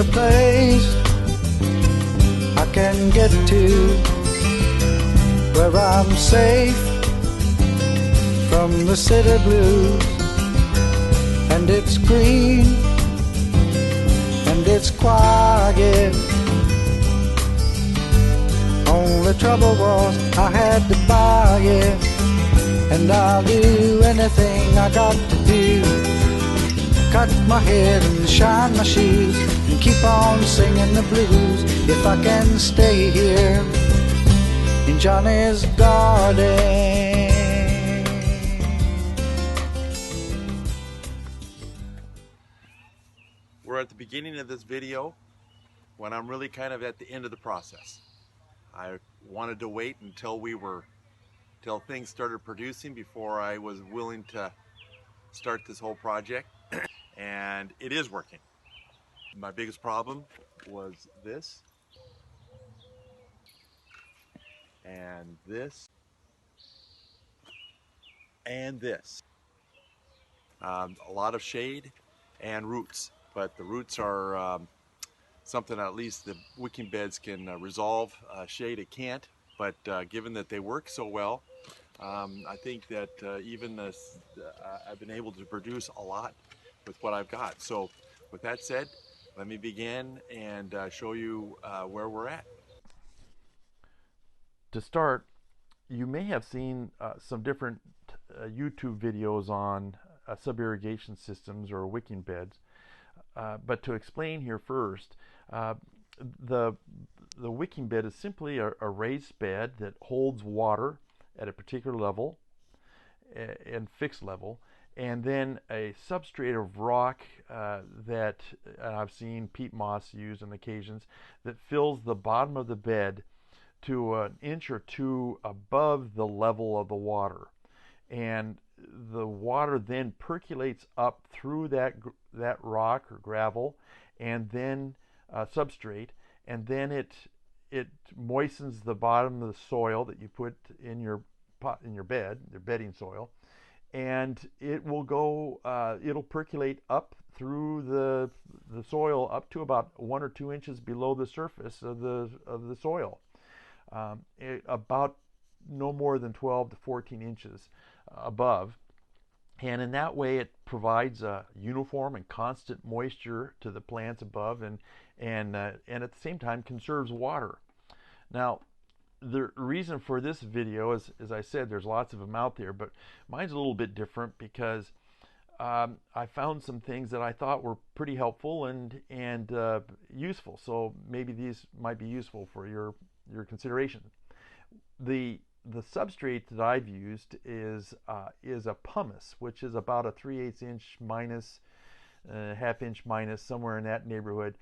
a place I can get to where I'm safe from the city blues, and it's green and it's quiet. Only trouble was I had to buy it, and I'll do anything I got to do. Cut my hair and shine my shoes and keep on singing the blues if I can stay here in Johnny's garden. We're at the beginning of this video when I'm really kind of at the end of the process. I wanted to wait until things started producing before I was willing to start this whole project, and it is working. My biggest problem was this and this and this. A lot of shade and roots, but the roots are something at least the wicking beds can resolve. Shade it can't, but given that they work so well, I think that even this, I've been able to produce a lot with what I've got. So with that said, let me begin and show you where we're at. To start, you may have seen some different YouTube videos on sub-irrigation systems or wicking beds. But to explain here first, the wicking bed is simply a raised bed that holds water at a particular level and fixed level, and then a substrate of rock that I've seen peat moss used on occasions that fills the bottom of the bed to an inch or two above the level of the water, and the water then percolates up through that rock or gravel and then substrate, and then it moistens the bottom of the soil that you put in your bed, your bedding soil, and it will go it'll percolate up through the soil up to about 1 or 2 inches below the surface of the soil, about no more than 12 to 14 inches above, and in that way it provides a uniform and constant moisture to the plants above, and at the same time conserves water. Now, the reason for this video is, as I said, there's lots of them out there, but mine's a little bit different because I found some things that I thought were pretty helpful and useful. So maybe these might be useful for your consideration. The substrate that I've used is a pumice, which is about a 3/8 inch minus, ½ inch minus, somewhere in that neighborhood.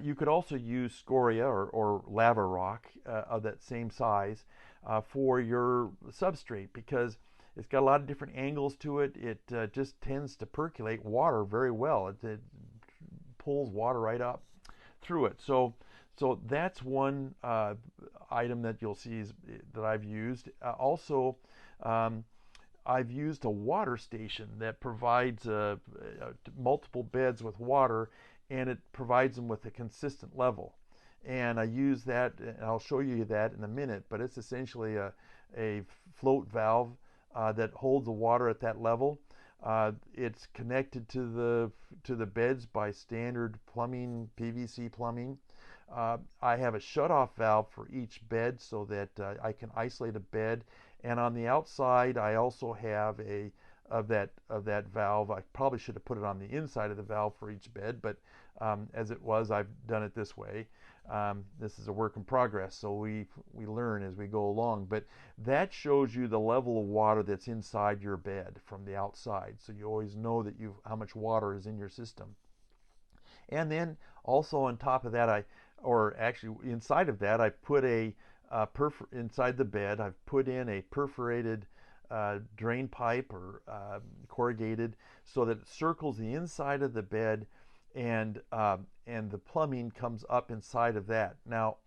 You could also use scoria or lava rock of that same size for your substrate, because it's got a lot of different angles to it. It just tends to percolate water very well. It pulls water right up through it. So that's one item that you'll see that I've used. Also, I've used a water station that provides multiple beds with water, and it provides them with a consistent level. And I use that, and I'll show you that in a minute, but it's essentially a float valve that holds the water at that level. It's connected to the beds by standard plumbing, PVC plumbing. I have a shutoff valve for each bed so that I can isolate a bed, and on the outside I also have of that valve. I probably should have put it on the inside of the valve for each bed, but as it was, I've done it this way. This is a work in progress, so we learn as we go along, but that shows you the level of water that's inside your bed from the outside, so you always know that how much water is in your system. And then also on top of that, actually inside of that, I put inside the bed, I've put in a perforated drain pipe or corrugated, so that it circles the inside of the bed, and the plumbing comes up inside of that. Now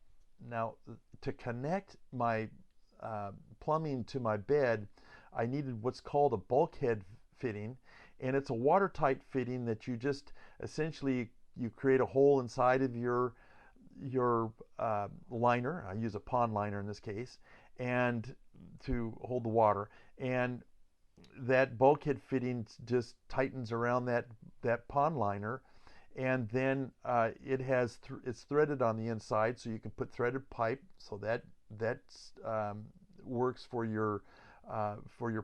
to connect my plumbing to my bed, I needed what's called a bulkhead fitting, and it's a watertight fitting that you just essentially you create a hole inside of your liner. I use a pond liner in this case, and to hold the water, and that bulkhead fitting just tightens around that pond liner, and then it's threaded on the inside, so you can put threaded pipe, so that works for your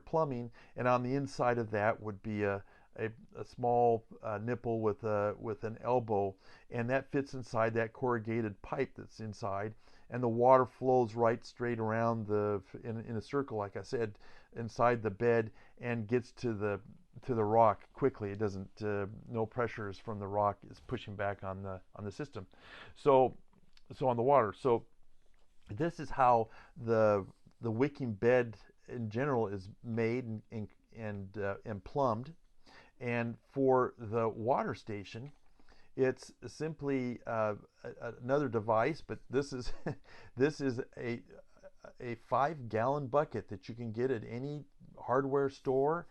plumbing. And on the inside of that would be a small nipple with an elbow, and that fits inside that corrugated pipe that's inside, and the water flows right straight around in a circle, like I said, inside the bed, and gets to the rock quickly. It doesn't no pressures from the rock is pushing back on the system, so on the water. So this is how the wicking bed in general is made and plumbed. And for the water station, it's simply another device, but this is a 5-gallon bucket that you can get at any hardware store,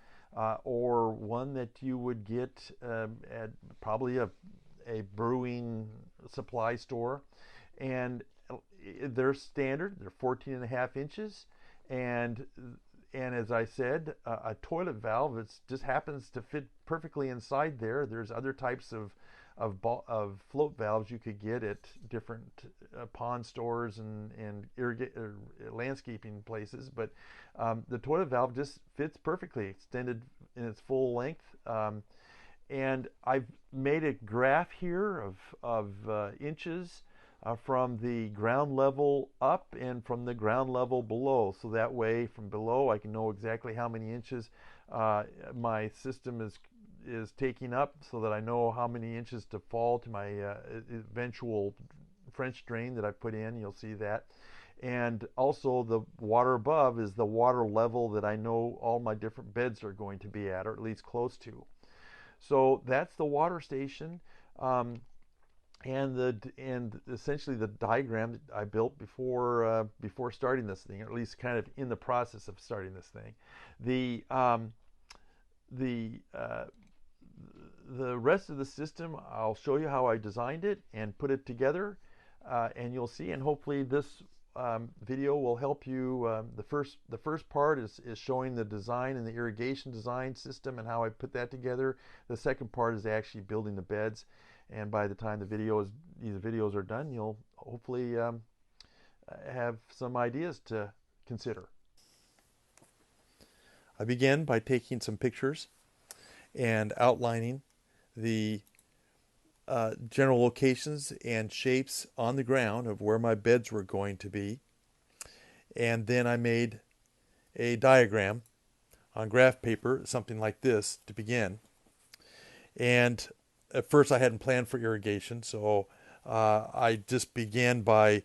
or one that you would get at probably a brewing supply store. And they're standard. They're 14.5 inches, and as I said, a toilet valve just happens to fit perfectly inside there. There's other types of float valves you could get at different pond stores and landscaping places, but the toilet valve just fits perfectly, extended in its full length. And I've made a graph here of inches from the ground level up and from the ground level below, so that way from below I can know exactly how many inches my system is taking up, so that I know how many inches to fall to my eventual French drain that I put in. You'll see that. And also the water above is the water level that I know all my different beds are going to be at, or at least close to. So that's the water station. And essentially the diagram that I built before starting this thing, or at least kind of in the process of starting this thing. The rest of the system, I'll show you how I designed it and put it together, and you'll see. And hopefully this video will help you. The first part is showing the design and the irrigation design system and how I put that together. The second part is actually building the beds. And by the time these videos are done, you'll hopefully have some ideas to consider. I began by taking some pictures and outlining the general locations and shapes on the ground of where my beds were going to be. And then I made a diagram on graph paper, something like this, to begin. And at first I hadn't planned for irrigation, so I just began by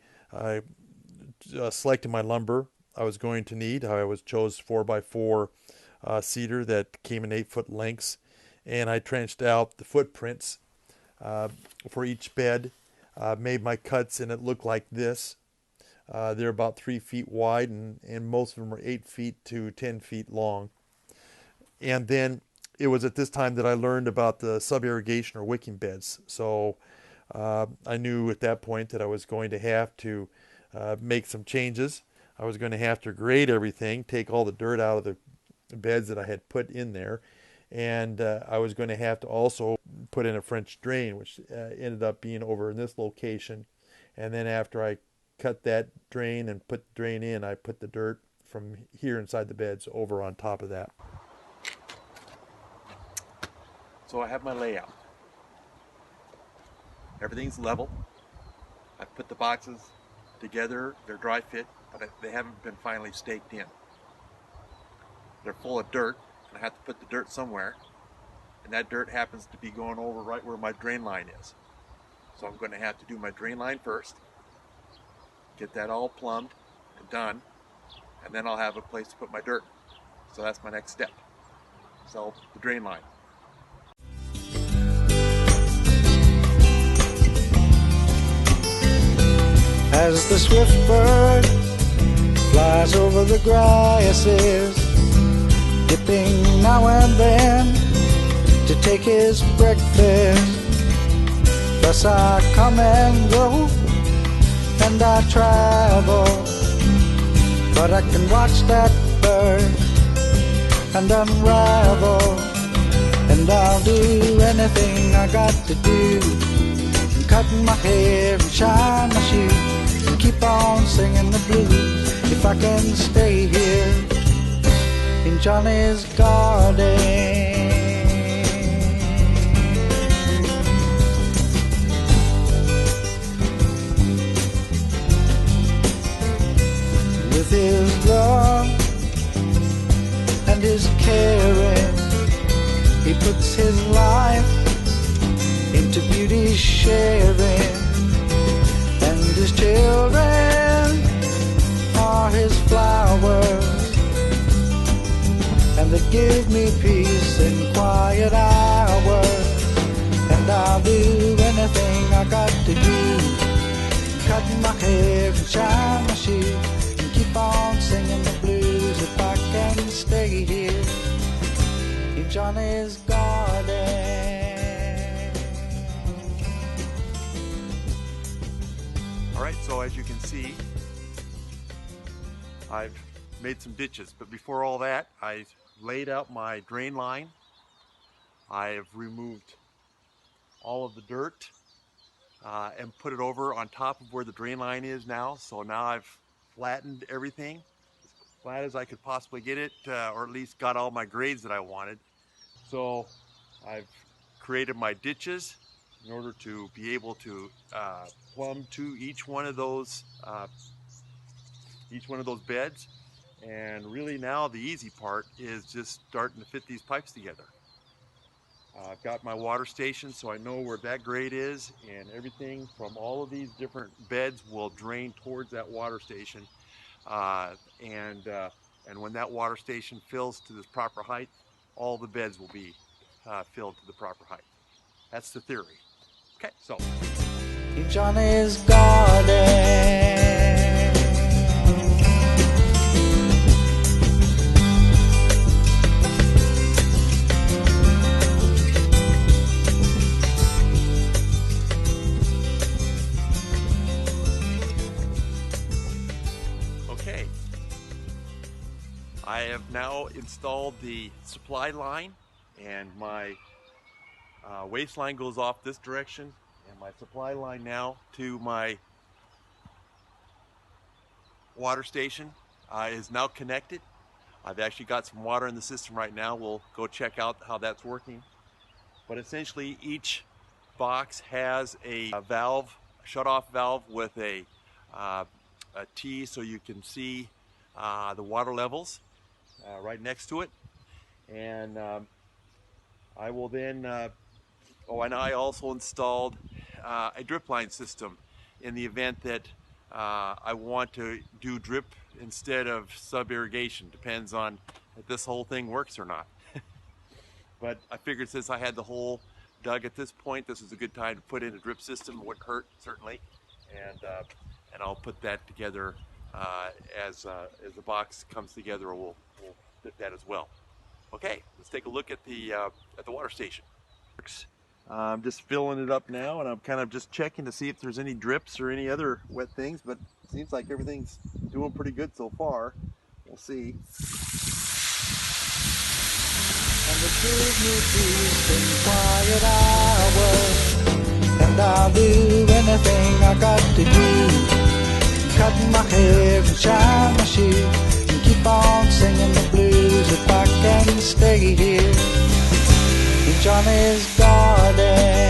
selecting my lumber I was going to need. I chose 4x4 cedar that came in 8-foot lengths, and I trenched out the footprints for each bed, made my cuts, and it looked like this. They're about 3 feet wide, and most of them are 8 feet to 10 feet long. And then it was at this time that I learned about the sub-irrigation or wicking beds. So I knew at that point that I was going to have to make some changes. I was going to have to grade everything, take all the dirt out of the beds that I had put in there, and I was going to have to also put in a French drain, which ended up being over in this location. And then after I cut that drain and put the drain in, I put the dirt from here inside the beds over on top of that. So I have my layout. Everything's level. I put the boxes together. They're dry fit, but they haven't been finally staked in. They're full of dirt, and I have to put the dirt somewhere. And that dirt happens to be going over right where my drain line is. So I'm going to have to do my drain line first, get that all plumbed and done, and then I'll have a place to put my dirt. So that's my next step. So the drain line. As the swift bird flies over the grasses, dipping now and then to take his breakfast, Thus I come and go, and I travel, but I can watch that bird and unravel, and I'll do anything I got to do, and cut my hair and shine my shoes, and keep on singing the blues, if I can stay here in Johnny's garden. With his love and his caring, he puts his life into beauty sharing, and his children are his flowers, and they give me peace in quiet hours, and I'll do anything I got to do, cut my hair and shine my shoes, keep on singing the blues, if I can stay here in Johnny's garden. Alright, so as you can see, I've made some ditches, but before all that, I laid out my drain line. I have removed all of the dirt and put it over on top of where the drain line is now. So now I've flattened everything as flat as I could possibly get it, or at least got all my grades that I wanted. So I've created my ditches in order to be able to plumb to each one of those beds. And really now the easy part is just starting to fit these pipes together. I've got my water station, so I know where that grade is, and everything from all of these different beds will drain towards that water station. And when that water station fills to this proper height, all the beds will be filled to the proper height. That's the theory. Okay, so In Johnny's garden. okay, I have now installed the supply line, and my waste line goes off this direction, and my supply line now to my water station is now connected. I've actually got some water in the system right now. We'll go check out how that's working. But essentially each box has a valve, a shut-off valve with a T, so you can see the water levels right next to it. And I will then, and I also installed a drip line system in the event that I want to do drip instead of sub-irrigation. Depends on if this whole thing works or not. But I figured since I had the hole dug at this point, this is a good time to put in a drip system. It wouldn't hurt, certainly. And I'll put that together as the box comes together. We'll fit that as well. Okay, let's take a look at the water station. I'm just filling it up now, and I'm kind of just checking to see if there's any drips or any other wet things, but it seems like everything's doing pretty good so far. We'll see. And the give me peace in quiet hours, and I'll do anything I got to do, cut my hair and shine my shoes, and keep on singing the blues, if I can stay here in Johnny's garden.